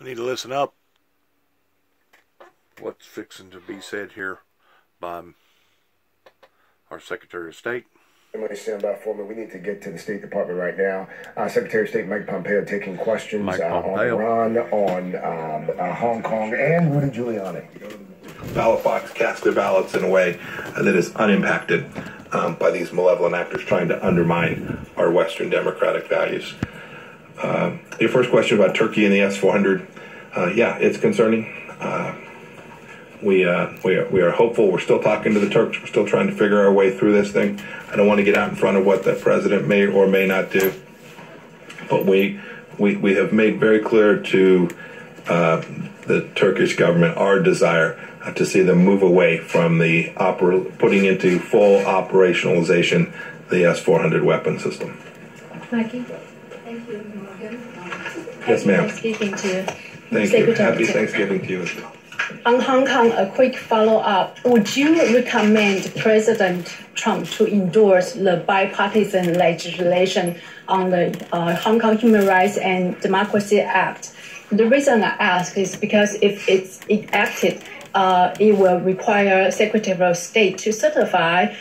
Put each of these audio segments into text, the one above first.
We need to listen up. What's fixing to be said here by our Secretary of State. Somebody stand by for me. We need to get to the State Department right now. Secretary of State Mike Pompeo taking questions on Iran, on Hong Kong, and Rudy Giuliani. Ballot box cast their ballots in a way that is unimpacted by these malevolent actors trying to undermine our Western democratic values. Your first question about Turkey and the S-400, yeah, it's concerning. We are hopeful. We're still talking to the Turks. We're still trying to figure our way through this thing. I don't want to get out in front of what the president may or may not do. But we have made very clear to the Turkish government our desire to see them move away from the putting into full operationalization the S-400 weapon system. Maggie? Thank you, Morgan. Yes, ma'am. Thanksgiving to you. Thank you. Happy Thanksgiving to you as well. On Hong Kong, a quick follow-up. Would you recommend President Trump to endorse the bipartisan legislation on the Hong Kong Human Rights and Democracy Act? The reason I ask is because if it's enacted, it will require Secretary of State to certify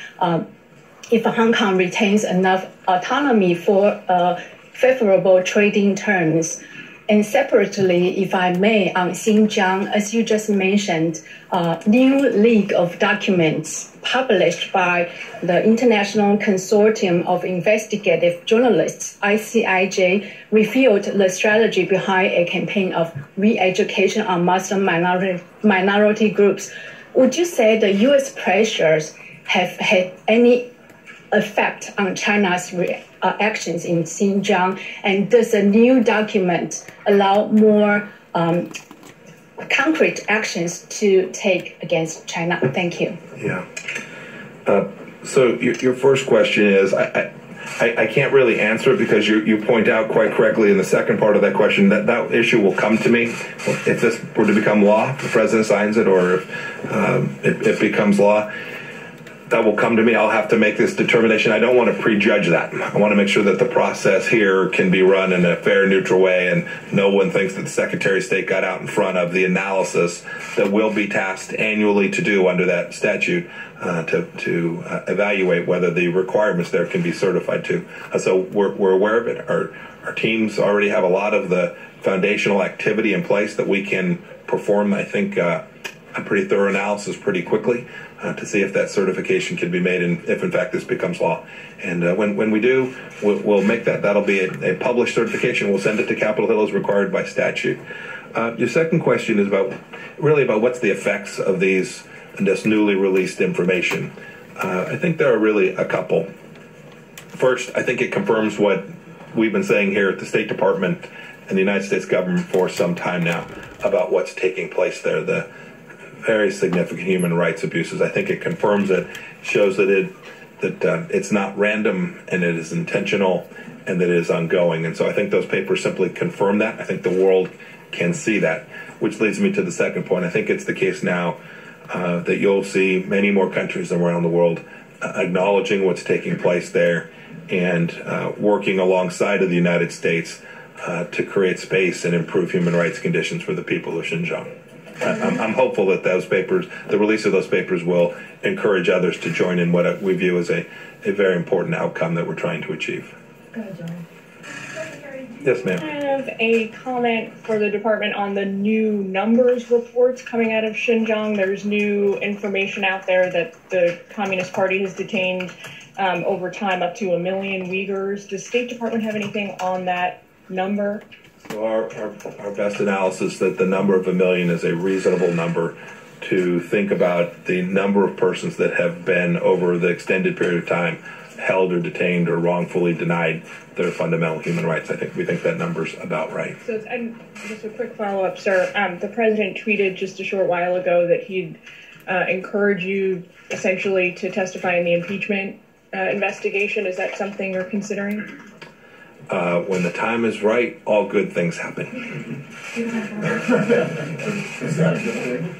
if Hong Kong retains enough autonomy for favorable trading terms. And separately, if I may, on Xinjiang, as you just mentioned, new leak of documents published by the International Consortium of Investigative Journalists, ICIJ, revealed the strategy behind a campaign of re-education on Muslim minority groups. Would you say the U.S. pressures have had any effect on China's actions in Xinjiang, and does the new document allow more concrete actions to take against China? Thank you. Yeah. So your first question is, I can't really answer it because you point out quite correctly in the second part of that question that issue will come to me if this were to become law, if the president signs it, or if it becomes law. That will come to me. I'll have to make this determination. I don't want to prejudge that. I want to make sure that the process here can be run in a fair, neutral way, and no one thinks that the Secretary of State got out in front of the analysis that will be tasked annually to do under that statute to evaluate whether the requirements there can be certified to. So we're aware of it. Our teams already have a lot of the foundational activity in place that we can perform, I think, a pretty thorough analysis pretty quickly to see if that certification can be made and if in fact this becomes law. And when we do, we'll make that. That'll be a published certification. We'll send it to Capitol Hill as required by statute. Your second question is about what's the effects of this newly released information. I think there are really a couple. First, I think it confirms what we've been saying here at the State Department and the United States government for some time now about what's taking place there. The very significant human rights abuses. I think it confirms it, shows that it's not random and it is intentional and that it is ongoing. And so I think those papers simply confirm that. I think the world can see that, which leads me to the second point. I think it's the case now that you'll see many more countries around the world acknowledging what's taking place there and working alongside of the United States to create space and improve human rights conditions for the people of Xinjiang. I'm hopeful that those papers, the release of those papers, will encourage others to join in what we view as a very important outcome that we're trying to achieve. Go ahead, John. Yes, ma'am. I have a comment for the department on the new numbers reports coming out of Xinjiang. There's new information out there that the Communist Party has detained over time up to 1 million Uyghurs. Does State Department have anything on that number? So our best analysis that the number of 1 million is a reasonable number to think about the number of persons that have been over the extended period of time held or detained or wrongfully denied their fundamental human rights. We think that number's about right. So and just a quick follow-up, sir. The president tweeted just a short while ago that he'd encourage you essentially to testify in the impeachment investigation. Is that something you're considering? When the time is right, all good things happen. Let's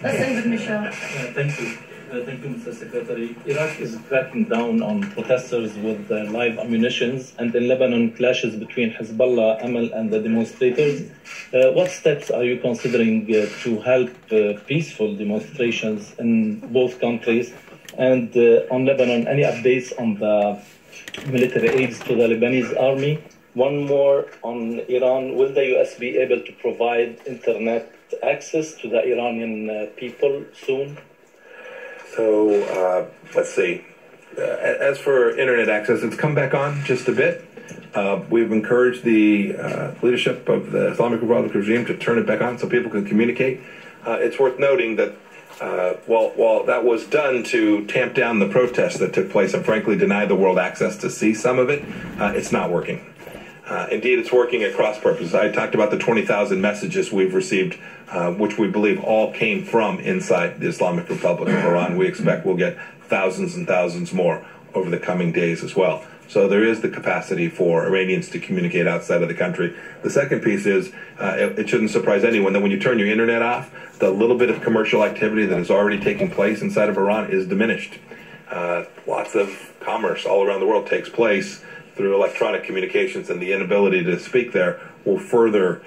end with Michelle. Thank you. Thank you, Mr. Secretary. Iraq is cracking down on protesters with live ammunitions, and in Lebanon, clashes between Hezbollah, Amal, and the demonstrators. What steps are you considering to help peaceful demonstrations in both countries? And on Lebanon, any updates on the military aids to the Lebanese army? One more on Iran. Will the U.S. be able to provide internet access to the Iranian people soon? So, let's see. As for internet access, it's come back on just a bit. We've encouraged the leadership of the Islamic Republic regime to turn it back on so people can communicate. It's worth noting that while that was done to tamp down the protests that took place and frankly deny the world access to see some of it, it's not working. Indeed, it's working at cross purposes. I talked about the 20,000 messages we've received, which we believe all came from inside the Islamic Republic of Iran. We expect we'll get thousands and thousands more over the coming days as well. So there is the capacity for Iranians to communicate outside of the country. The second piece is, it shouldn't surprise anyone that when you turn your internet off, the little bit of commercial activity that is already taking place inside of Iran is diminished. Lots of commerce all around the world takes place through electronic communications, and the inability to speak there will further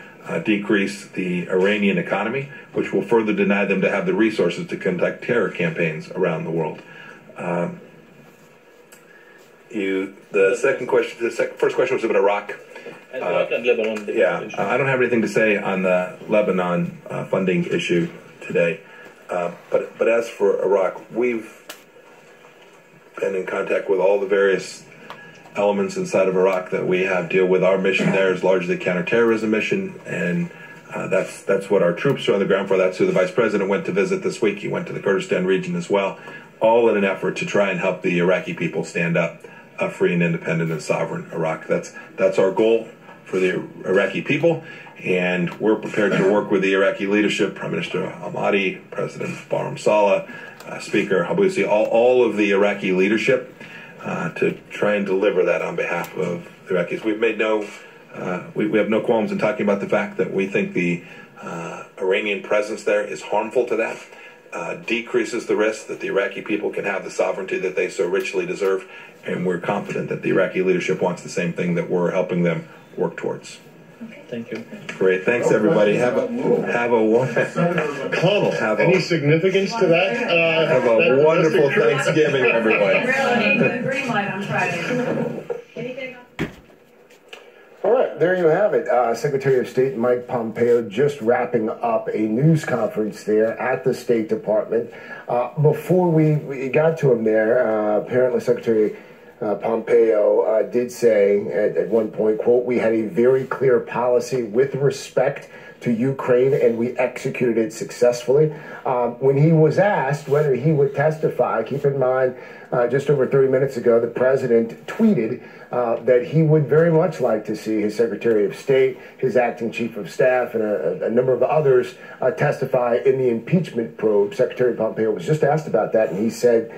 decrease the Iranian economy, which will further deny them to have the resources to conduct terror campaigns around the world. The first question was about Iraq. And Lebanon. Yeah, I don't have anything to say on the Lebanon funding issue today. But as for Iraq, we've been in contact with all the various elements inside of Iraq that we have deal with. Our mission there is largely a counterterrorism mission, and that's what our troops are on the ground for. That's who the Vice President went to visit this week. He went to the Kurdistan region as well, all in an effort to try and help the Iraqi people stand up a free and independent and sovereign Iraq. That's our goal for the Iraqi people, and we're prepared to work with the Iraqi leadership, Prime Minister Ahmadi, President Barham Saleh, Speaker Habousi, all of the Iraqi leadership, to try and deliver that on behalf of the Iraqis. We've made we have no qualms in talking about the fact that we think the Iranian presence there is harmful to that, decreases the risk that the Iraqi people can have the sovereignty that they so richly deserve, and we're confident that the Iraqi leadership wants the same thing that we're helping them work towards. Thank you. Great. Thanks, everybody. Have a Connell, any significance to that? Have a wonderful Thanksgiving, everyone. Green light on Friday. Anything else? All right, there you have it. Secretary of State Mike Pompeo just wrapping up a news conference there at the State Department. Before we got to him there, apparently Secretary Pompeo did say at one point, quote, "We had a very clear policy with respect to Ukraine, and we executed it successfully." When he was asked whether he would testify, keep in mind, just over 30 minutes ago, the president tweeted that he would very much like to see his Secretary of State, his acting chief of staff, and a number of others testify in the impeachment probe. Secretary Pompeo was just asked about that, and he said,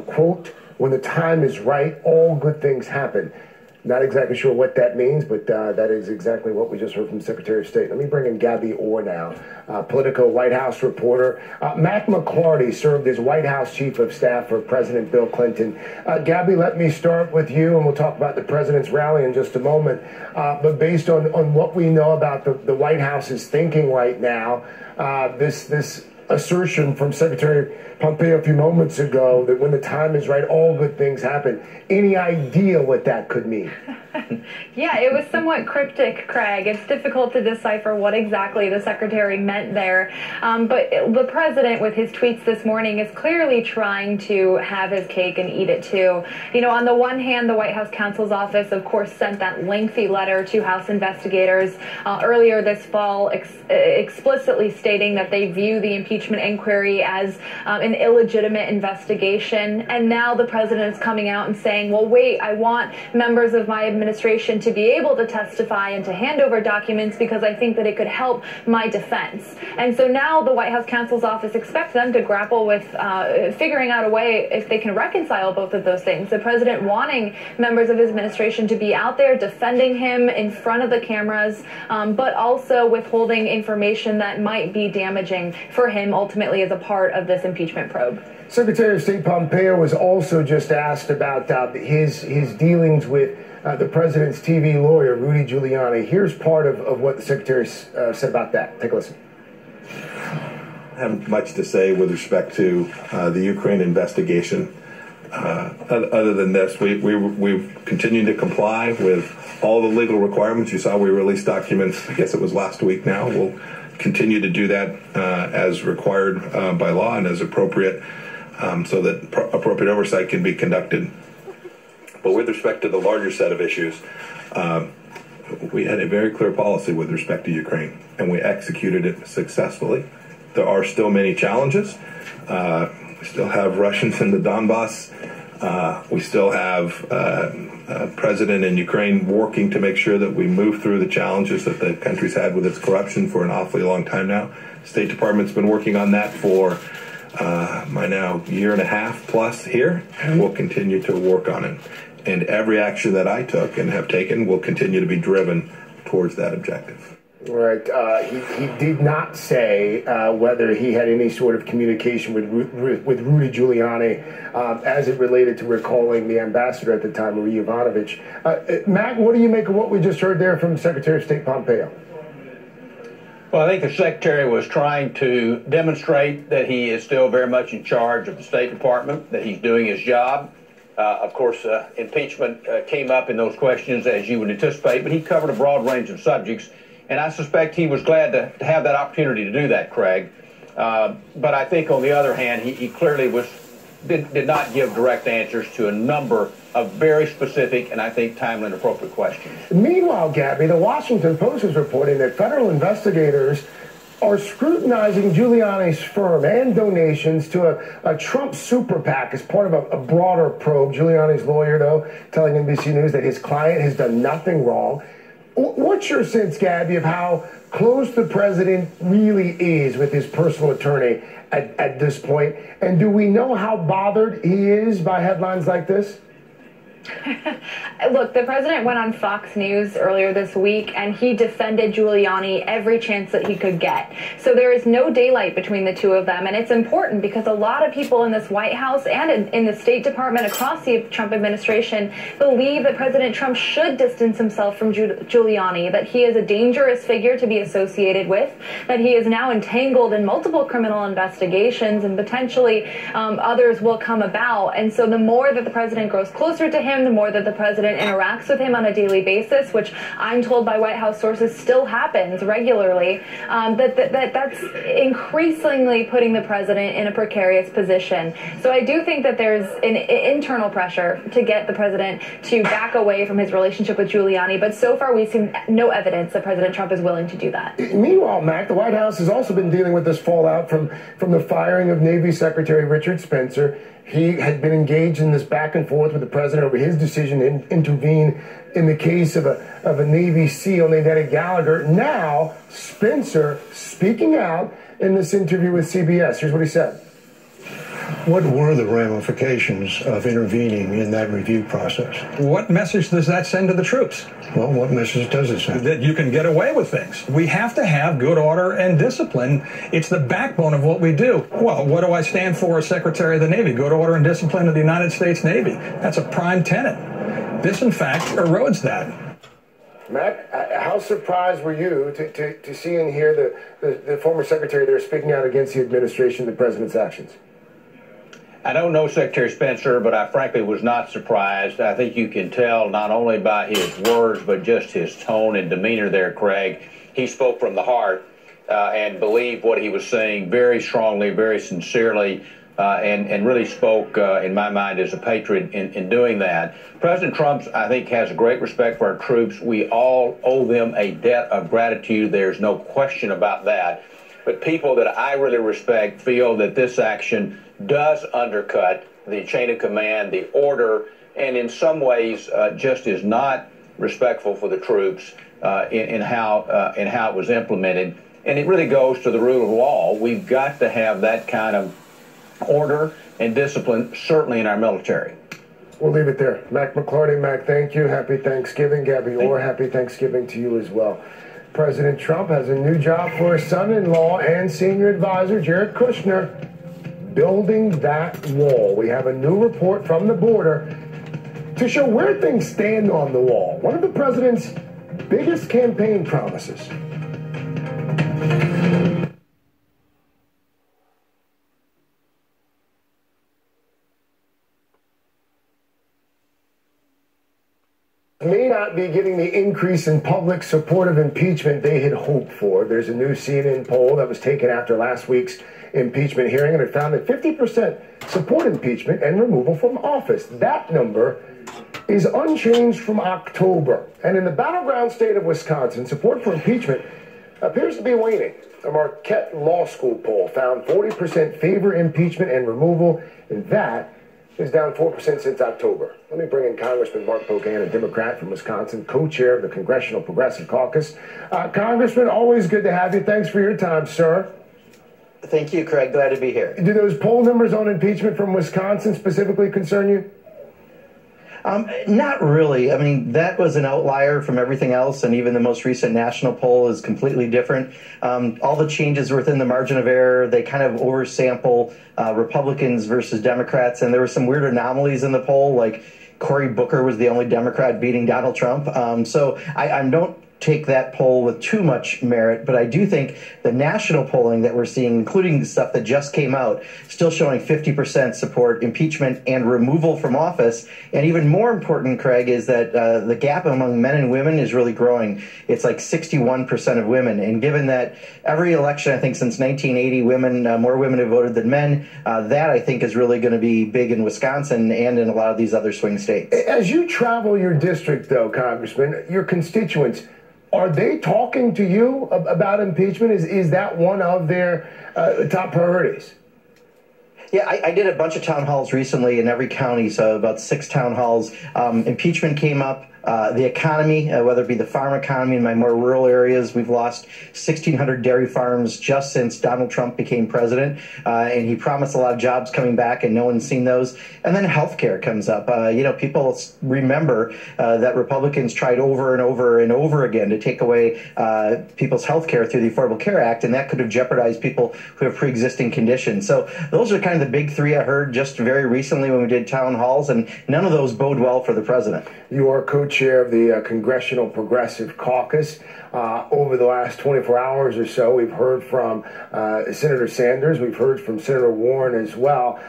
quote, "When the time is right, all good things happen." Not exactly sure what that means, but that is exactly what we just heard from Secretary of State. Let me bring in Gabby Orr now, Politico White House reporter. Matt McClarty served as White House Chief of Staff for President Bill Clinton. Gabby, let me start with you, and we'll talk about the president's rally in just a moment. But based on what we know about the White House's thinking right now, this assertion from Secretary Pompeo a few moments ago that when the time is right, all good things happen. Any idea what that could mean? Yeah, it was somewhat cryptic, Craig. It's difficult to decipher what exactly the secretary meant there. But the president, with his tweets this morning, is clearly trying to have his cake and eat it too. You know, on the one hand, the White House counsel's office, of course, sent that lengthy letter to House investigators earlier this fall, explicitly stating that they view the impeachment inquiry as an illegitimate investigation. And now the president is coming out and saying, well, wait, I want members of my administration to be able to testify and to hand over documents because I think that it could help my defense. And so now the White House counsel's office expects them to grapple with figuring out a way if they can reconcile both of those things. The president wanting members of his administration to be out there defending him in front of the cameras, but also withholding information that might be damaging for him ultimately as a part of this impeachment probe. Secretary of State Pompeo was also just asked about his dealings with the president's TV lawyer, Rudy Giuliani. Here's part of what the secretary said about that. Take a listen. I haven't much to say with respect to the Ukraine investigation. Other than this, we've continued to comply with all the legal requirements. You saw we released documents, I guess it was last week now. We'll continue to do that as required by law and as appropriate, so that appropriate oversight can be conducted. But with respect to the larger set of issues, we had a very clear policy with respect to Ukraine, and we executed it successfully. There are still many challenges. We still have Russians in the Donbass. We still have a president in Ukraine working to make sure that we move through the challenges that the country's had with its corruption for an awfully long time now. State Department's been working on that for my now year and a half plus here, and we'll continue to work on it. And every action that I took and have taken will continue to be driven towards that objective. Right. He did not say whether he had any sort of communication with Rudy Giuliani as it related to recalling the ambassador at the time, Marie Yovanovitch. Matt, what do you make of what we just heard there from Secretary of State Pompeo? Well, I think the Secretary was trying to demonstrate that he is still very much in charge of the State Department, that he's doing his job. Of course, impeachment came up in those questions, as you would anticipate, but he covered a broad range of subjects. And I suspect he was glad to have that opportunity to do that, Craig. But I think, on the other hand, he clearly did not give direct answers to a number of very specific and, I think, timely and appropriate questions. Meanwhile, Gabby, the Washington Post is reporting that federal investigators are scrutinizing Giuliani's firm and donations to a Trump super PAC as part of a broader probe. Giuliani's lawyer, though, telling NBC News that his client has done nothing wrong. What's your sense, Gabby, of how close the president really is with his personal attorney at this point? And do we know how bothered he is by headlines like this? Look, the president went on Fox News earlier this week, and he defended Giuliani every chance that he could get. So there is no daylight between the two of them, and it's important because a lot of people in this White House and in the State Department across the Trump administration believe that President Trump should distance himself from Giuliani, that he is a dangerous figure to be associated with, that he is now entangled in multiple criminal investigations, and potentially others will come about. And so the more that the president grows closer to him, the more that the president interacts with him on a daily basis, which I'm told by White House sources still happens regularly, that's increasingly putting the president in a precarious position. So I do think that there's an internal pressure to get the president to back away from his relationship with Giuliani, but so far we've seen no evidence that President Trump is willing to do that. Meanwhile, Mac, the White House has also been dealing with this fallout from the firing of Navy Secretary Richard Spencer. He had been engaged in this back and forth with the president over his decision to intervene in the case of a Navy SEAL named Eddie Gallagher. Now, Spencer speaking out in this interview with CBS. Here's what he said. What were the ramifications of intervening in that review process? What message does that send to the troops? Well, what message does it send? That you can get away with things. We have to have good order and discipline. It's the backbone of what we do. Well, what do I stand for as Secretary of the Navy? Good order and discipline of the United States Navy. That's a prime tenet. This, in fact, erodes that. Matt, how surprised were you to see and hear the former secretary there speaking out against the administration and the president's actions? I don't know Secretary Spencer, but I frankly was not surprised. I think you can tell not only by his words, but just his tone and demeanor there, Craig. He spoke from the heart and believed what he was saying very strongly, very sincerely, and really spoke, in my mind, as a patriot in doing that. President Trump, I think, has a great respect for our troops. We all owe them a debt of gratitude. There's no question about that. But people that I really respect feel that this action does undercut the chain of command, the order, and in some ways just is not respectful for the troops in how it was implemented. And it really goes to the rule of law. We've got to have that kind of order and discipline, certainly in our military. We'll leave it there. Mac McClarty, Mac, thank you. Happy Thanksgiving. Gabby Orr, happy Thanksgiving to you as well. President Trump has a new job for his son-in-law and senior advisor, Jared Kushner, building that wall. We have a new report from the border to show where things stand on the wall. One of the president's biggest campaign promises. May not be getting the increase in public support of impeachment they had hoped for. There's a new CNN poll that was taken after last week's impeachment hearing, and it found that 50% support impeachment and removal from office. That number is unchanged from October. And in the battleground state of Wisconsin, support for impeachment appears to be waning. A Marquette Law School poll found 40% favor impeachment and removal, and that is down 4% since October. Let me bring in Congressman Mark Pocan, a Democrat from Wisconsin, co-chair of the Congressional Progressive Caucus. Congressman, always good to have you. Thanks for your time, sir. Thank you, Craig. Glad to be here. Do those poll numbers on impeachment from Wisconsin specifically concern you? Not really. I mean, that was an outlier from everything else, and even the most recent national poll is completely different. All the changes within the margin of error, they kind of oversample Republicans versus Democrats, and there were some weird anomalies in the poll, like Cory Booker was the only Democrat beating Donald Trump. So I don't take that poll with too much merit, but I do think the national polling that we're seeing, including the stuff that just came out, still showing 50% support impeachment and removal from office. And even more important, Craig, is that the gap among men and women is really growing. It's like 61% of women. And given that every election, I think since 1980, more women have voted than men, that I think is really going to be big in Wisconsin and in a lot of these other swing states. As you travel your district, though, Congressman, your constituents, are they talking to you about impeachment? Is that one of their top priorities? Yeah, I did a bunch of town halls recently in every county, so about 6 town halls. Impeachment came up. The economy, whether it be the farm economy in my more rural areas, we've lost 1,600 dairy farms just since Donald Trump became president, and he promised a lot of jobs coming back, and no one's seen those. And then healthcare comes up. People remember that Republicans tried over and over and over again to take away people's healthcare through the Affordable Care Act, and that could have jeopardized people who have pre-existing conditions. So those are kind of the big 3 I heard just very recently when we did town halls, and none of those bode well for the president. You are co-chair of the Congressional Progressive Caucus. Over the last 24 hours or so, we've heard from Senator Sanders. We've heard from Senator Warren as well.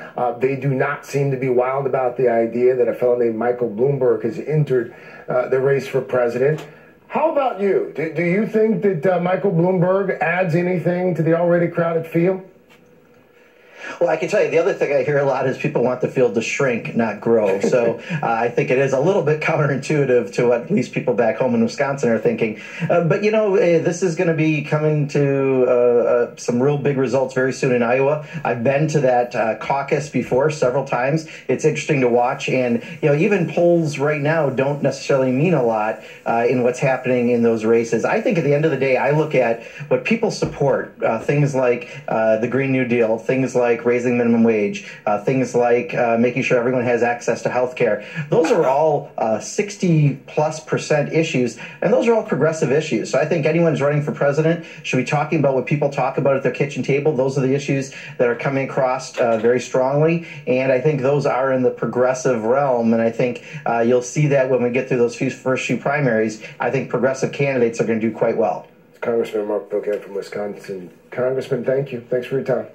They do not seem to be wild about the idea that a fellow named Michael Bloomberg has entered the race for president. How about you? Do you think that Michael Bloomberg adds anything to the already crowded field? Well, I can tell you the other thing I hear a lot is people want the field to shrink, not grow. So I think it is a little bit counterintuitive to what at least people back home in Wisconsin are thinking. But, this is going to be coming to some real big results very soon in Iowa. I've been to that caucus before several times. It's interesting to watch. And, even polls right now don't necessarily mean a lot in what's happening in those races. I think at the end of the day, I look at what people support, things like the Green New Deal, things like raising minimum wage, things like making sure everyone has access to health care. Those are all 60+% issues, and those are all progressive issues. So I think anyone who's running for president should be talking about what people talk about at their kitchen table. Those are the issues that are coming across very strongly, and I think those are in the progressive realm, and I think you'll see that when we get through those first few primaries. I think progressive candidates are going to do quite well. Congressman Mark Pocan from Wisconsin. Congressman, thank you. Thanks for your time.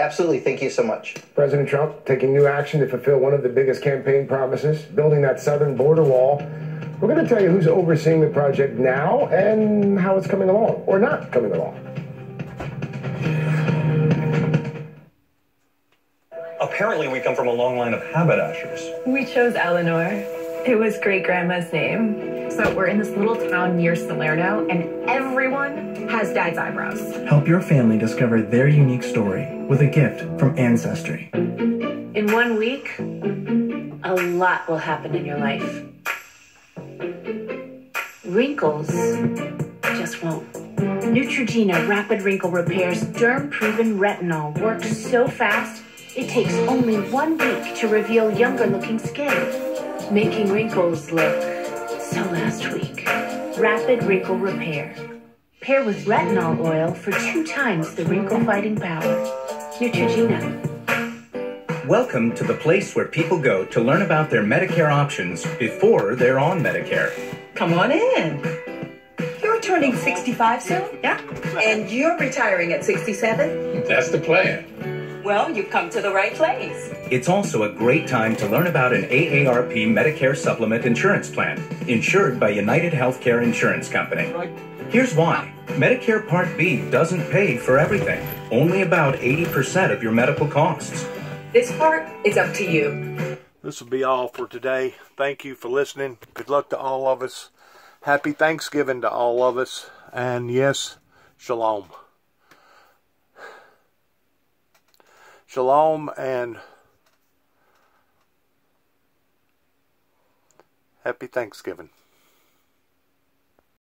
Absolutely. Thank you so much. President Trump taking new action to fulfill one of the biggest campaign promises, building that southern border wall. We're going to tell you who's overseeing the project now and how it's coming along, or not coming along. Apparently, we come from a long line of haberdashers. We chose Eleanor. It was great-grandma's name. So we're in this little town near Salerno, and everyone has dad's eyebrows. Help your family discover their unique story with a gift from Ancestry. In 1 week, a lot will happen in your life. wrinkles just won't. Neutrogena Rapid Wrinkle Repair's derm-proven retinol works so fast, it takes only 1 week to reveal younger-looking skin, making wrinkles look so last week. Rapid Wrinkle Repair. Pair with retinol oil for 2 times the wrinkle-fighting power. Neutrogena. Welcome to the place where people go to learn about their Medicare options before they're on Medicare. Come on in. You're turning 65 soon? Yeah. And you're retiring at 67? That's the plan. Well, you've come to the right place. It's also a great time to learn about an AARP Medicare Supplement insurance plan, insured by United Healthcare Insurance Company. Here's why. Medicare Part B doesn't pay for everything, only about 80% of your medical costs. This part is up to you. This will be all for today. Thank you for listening. Good luck to all of us. Happy Thanksgiving to all of us. And yes, shalom. Shalom and happy Thanksgiving.